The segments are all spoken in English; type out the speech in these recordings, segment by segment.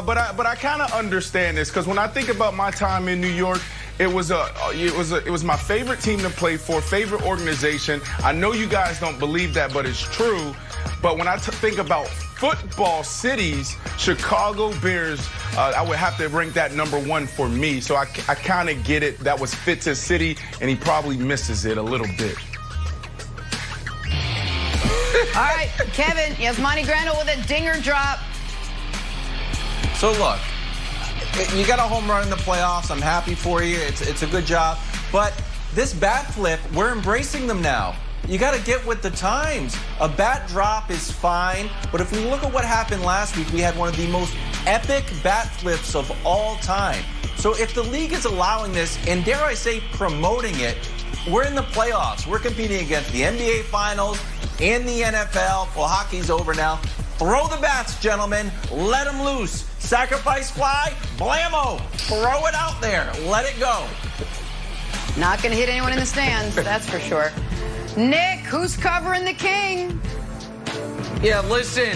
But I kind of understand this because when I think about my time in New York, it was my favorite team to play for, favorite organization. I know you guys don't believe that, but it's true. But when I think about football cities, Chicago Bears, I would have to rank that #1 for me. So I kind of get it. That was Fitz's city, and he probably misses it a little bit. All right, Kevin, Yasmani Grandal with a dinger drop. So look, you got a home run in the playoffs. I'm happy for you. It's a good job. But this bat flip, we're embracing them now. You got to get with the times. A bat drop is fine, but if we look at what happened last week, we had one of the most epic bat flips of all time. So if the league is allowing this, and dare I say promoting it, we're in the playoffs. We're competing against the NBA Finals and the NFL. Well, hockey's over now. Throw the bats, gentlemen. Let them loose. Sacrifice fly, blammo. Throw it out there. Let it go. Not going to hit anyone in the stands, that's for sure. Nick, who's covering the King? Yeah, listen,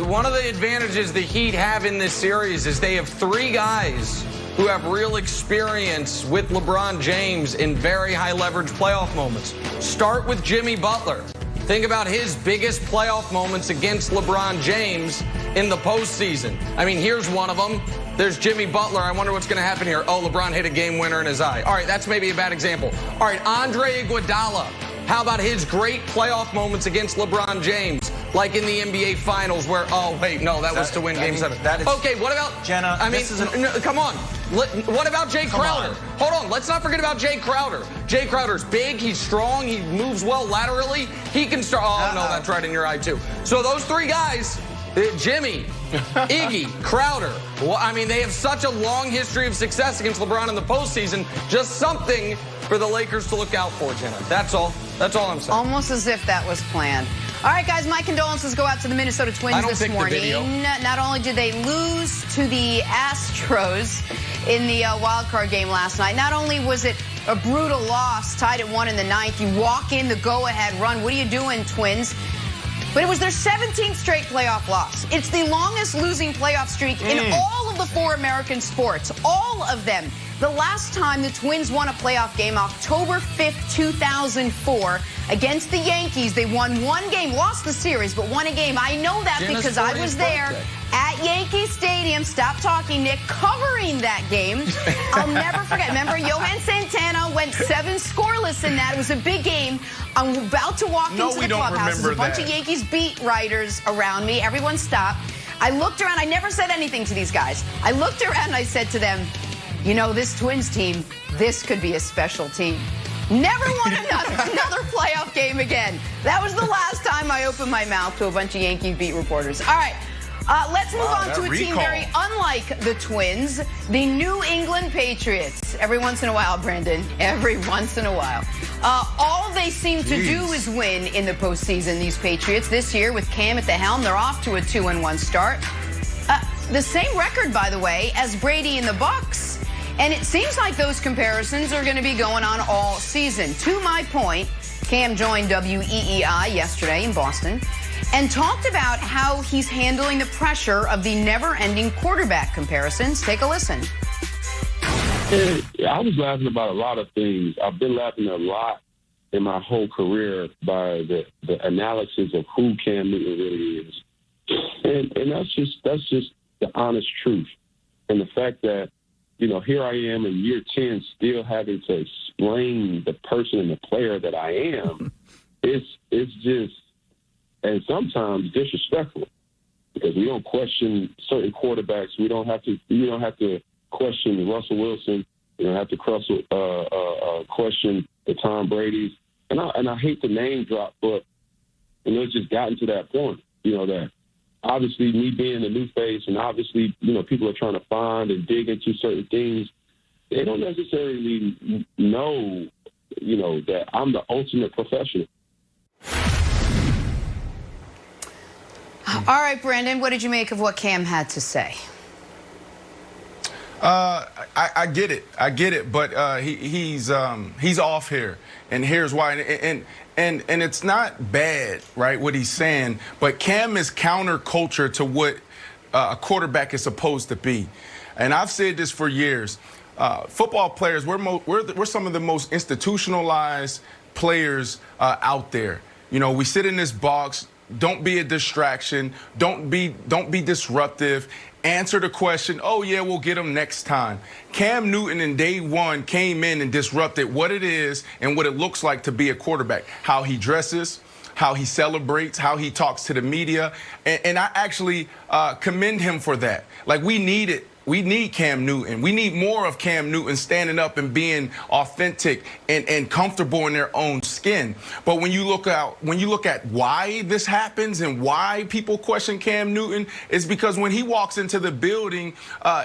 one of the advantages the Heat have in this series is they have 3 guys who have real experience with LeBron James in very high leverage playoff moments. Start with Jimmy Butler. Think about his biggest playoff moments against LeBron James in the postseason. I mean, here's one of them. There's Jimmy Butler. I wonder what's going to happen here. Oh, LeBron hit a game winner in his eye. All right, that's maybe a bad example. All right, Andre Iguodala. How about his great playoff moments against LeBron James, like in the NBA Finals where, oh, wait, no, that was to win Game 7. Okay, what about, Jenna, I mean, come on. What about Jay Crowder? Hold on, let's not forget about Jay Crowder. Jay Crowder's big, he's strong, he moves well laterally. He can start, oh, no, that's right in your eye, too. So those 3 guys, Jimmy, Iggy, Crowder, well, I mean, they have such a long history of success against LeBron in the postseason. Just something for the Lakers to look out for, Jenna. That's all. That's all I'm saying. Almost as if that was planned. All right, guys, my condolences go out to the Minnesota Twins this morning. Not only did they lose to the Astros in the wild card game last night, not only was it a brutal loss, tied at 1 in the 9th. You walk in the go-ahead run. What are you doing, Twins? But it was their 17th straight playoff loss. It's the longest losing playoff streak in all of the 4 American sports. All of them. The last time the Twins won a playoff game, October 5th, 2004, against the Yankees. They won 1 game, lost the series, but won a game. I know that because I was there at Yankee Stadium. Stop talking, Nick. Covering that game. I'll never forget. Remember, Johan Santana went 7 scoreless in that. It was a big game. I'm about to walk into the clubhouse. There's a bunch of Yankees beat writers around me. Everyone stopped. I looked around. I never said anything to these guys. I looked around and I said to them, you know, this Twins team, this could be a special team. Never won another playoff game again. That was the last time I opened my mouth to a bunch of Yankees beat reporters. All right, let's move on to a team very unlike the Twins, the New England Patriots. Every once in a while, Brandon, every once in a while. All they seem to do is win in the postseason, these Patriots. This year, with Cam at the helm, they're off to a 2-1 start. The same record, by the way, as Brady and the Bucs. And it seems like those comparisons are going to be going on all season. To my point, Cam joined WEEI yesterday in Boston and talked about how he's handling the pressure of the never-ending quarterback comparisons. Take a listen. I was laughing about a lot of things. I've been laughing a lot in my whole career by the analysis of who Cam Newton really is. And that's just the honest truth. And the fact that, you know, here I am in year 10 still having to explain the person and the player that I am. It's just, and sometimes disrespectful, because we don't question certain quarterbacks. We don't have to question Russell Wilson. We don't have to question the Tom Brady's. And I hate the name drop, but it's just gotten to that point, that obviously me being the new face, and obviously, people are trying to find and dig into certain things. They don't necessarily know, that I'm the ultimate professional. All right, Brandon, what did you make of what Cam had to say? I get it, but he's off here, and here's why. And it's not bad, right, what he's saying, but Cam is counterculture to what a quarterback is supposed to be. And I've said this for years. Football players, we're some of the most institutionalized players out there. You know, we sit in this box. Don't be a distraction. Don't be disruptive. Answer the question, oh, yeah, we'll get him next time. Cam Newton in day one came in and disrupted what it is and what it looks like to be a quarterback, how he dresses, how he celebrates, how he talks to the media. And I actually commend him for that. Like, we need it. We need Cam Newton. We need more of Cam Newton standing up and being authentic and comfortable in their own skin. But when you look at why this happens and why people question Cam Newton, is because when he walks into the building,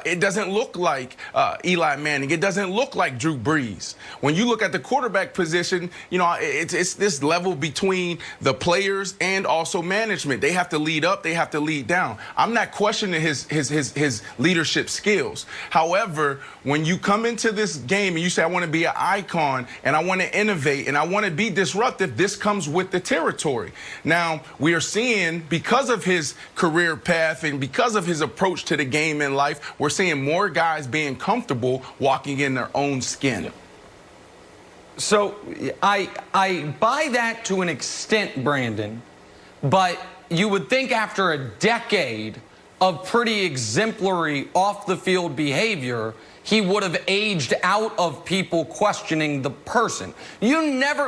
it doesn't look like Eli Manning. It doesn't look like Drew Brees. When you look at the quarterback position, you know, it's this level between the players and also management. They have to lead up. They have to lead down. I'm not questioning his leadership skills. However, when you come into this game and you say, I want to be an icon and I want to innovate and I want to be disruptive, this comes with the territory. Now, we are seeing, because of his career path and because of his approach to the game in life, we're seeing more guys being comfortable walking in their own skin. So I buy that to an extent, Brandon, but you would think after a decade of pretty exemplary off-the-field behavior, he would have aged out of people questioning the person.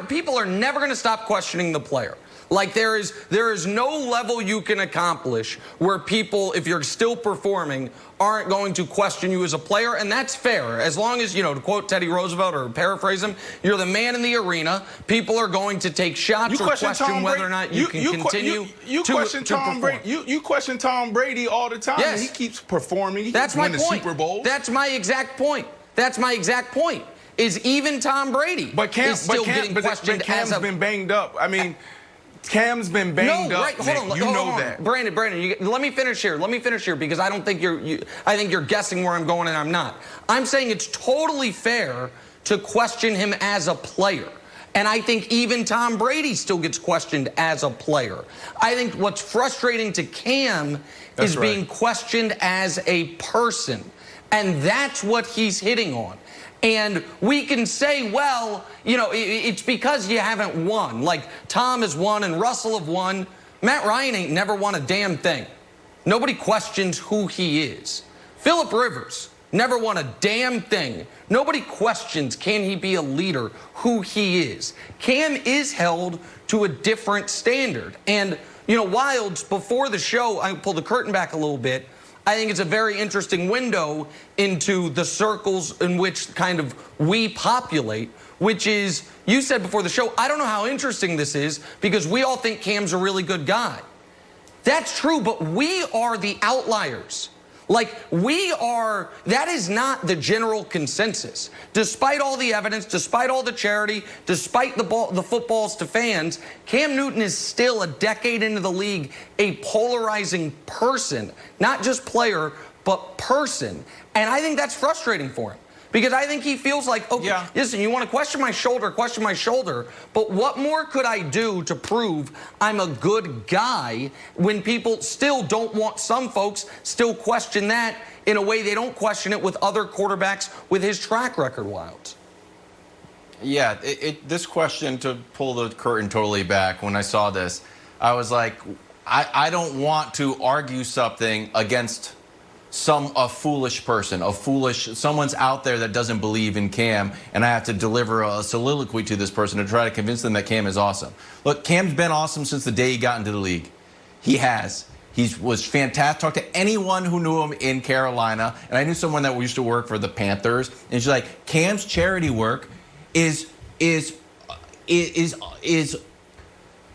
People are never going to stop questioning the player. Like, there is no level you can accomplish where people, if you're still performing, aren't going to question you as a player, and that's fair. As long as, you know, to quote Teddy Roosevelt or paraphrase him, you're the man in the arena. People are going to take shots or question whether or not you can continue to perform. You question Tom Brady all the time. Yes. And he keeps performing. He That's keeps my winning point. Super Bowls. That's my exact point. That's my exact point. Is even Tom Brady is still getting questioned Cam's as a... been banged up. I mean, Cam's been banged up. Right, hold on, you know that. Brandon, let me finish here. Let me finish here, because I don't think I think you're guessing where I'm going and I'm not. I'm saying it's totally fair to question him as a player. And I think even Tom Brady still gets questioned as a player. I think what's frustrating to Cam is being questioned as a person. And that's what he's hitting on. And we can say, well, you know, it's because you haven't won. Like, Tom has won and Russell have won. Matt Ryan ain't never won a damn thing. Nobody questions who he is. Phillip Rivers never won a damn thing. Nobody questions, can he be a leader, who he is. Cam is held to a different standard. And, you know, Wilds, before the show, I pulled the curtain back a little bit. I think it's a very interesting window into the circles in which kind of we populate, which is, you said before the show, I don't know how interesting this is because we all think Cam's a really good guy. That's true, but we are the outliers. Like, that is not the general consensus. Despite all the evidence, despite all the charity, despite the footballs to fans, Cam Newton is still, a decade into the league, a polarizing person. Not just player, but person. And I think that's frustrating for him. Because I think he feels like, okay, listen, you want to question my shoulder, but what more could I do to prove I'm a good guy when people still don't want, some folks still question that in a way they don't question it with other quarterbacks with his track record, Wilds. Yeah, this question, to pull the curtain totally back, when I saw this, I was like, I don't want to argue something against a foolish person, someone's out there that doesn't believe in Cam, and I have to deliver a soliloquy to this person to try to convince them that Cam is awesome. Look, Cam's been awesome since the day he got into the league. He has. He was fantastic. Talk to anyone who knew him in Carolina, and I knew someone that used to work for the Panthers, and she's like, Cam's charity work is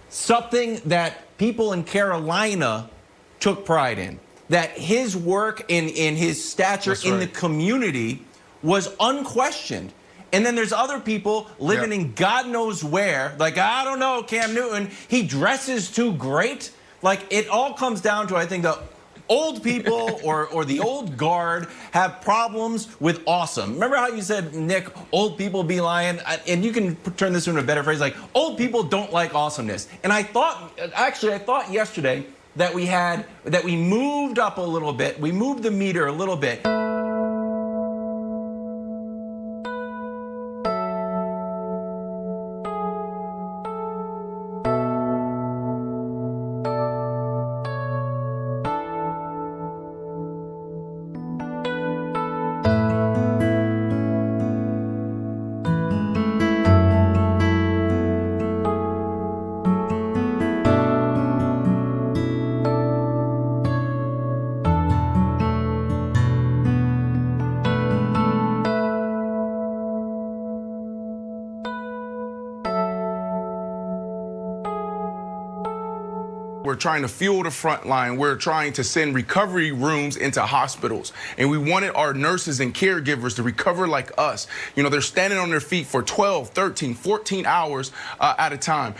something that people in Carolina took pride in. That his work in his stature in the community was unquestioned. And then there's other people living in God knows where. Like, I don't know, Cam Newton, he dresses too great. Like, it all comes down to, I think, the old people or the old guard have problems with awesome. Remember how you said, Nick, old people be lying? And you can turn this into a better phrase, like, old people don't like awesomeness. And I thought yesterday that we had, that we moved up a little bit. We moved the meter a little bit. We're trying to fuel the front line. We're trying to send recovery rooms into hospitals. And we wanted our nurses and caregivers to recover like us. You know, they're standing on their feet for 12, 13, 14 hours at a time.